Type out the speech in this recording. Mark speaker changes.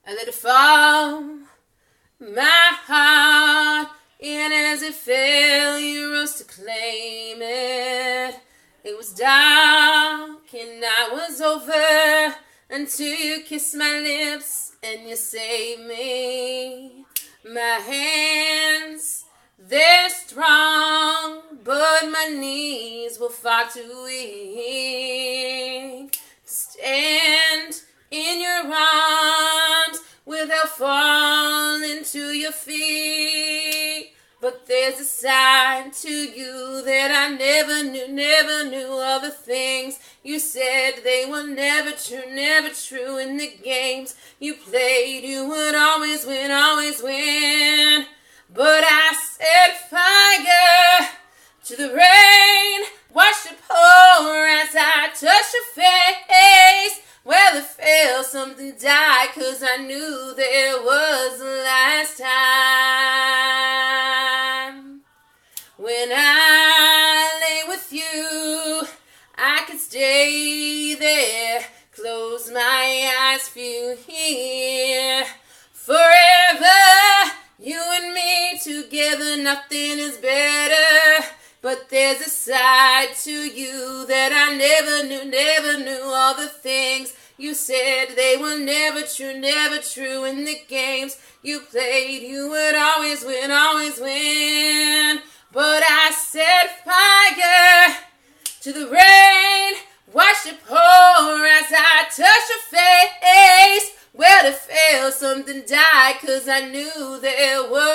Speaker 1: I let it fall, my heart, and as it fell, you rose to claim it. It was dark and I was over until you kissed my lips and you saved me. My hands, they're strong, but my knees were far too weak to stand in your arms without falling to your feet. But there's a side to you that I never knew. All the things you said, they were never true. In the games you played, you would always win. But I set fire to the rain, watch it pour as I touch your face. Well, it felt something died, 'cause I knew there was the last time. When I lay with you, I could stay there, close my eyes, feel here. Forever, you and me together, nothing is better. But there's a side to you that I never knew. All the things you said, they were never true. In the games you played, you would always win. But I set fire to the rain, watch it pour as I touch your face. Well, it felt something died, 'cause I knew there was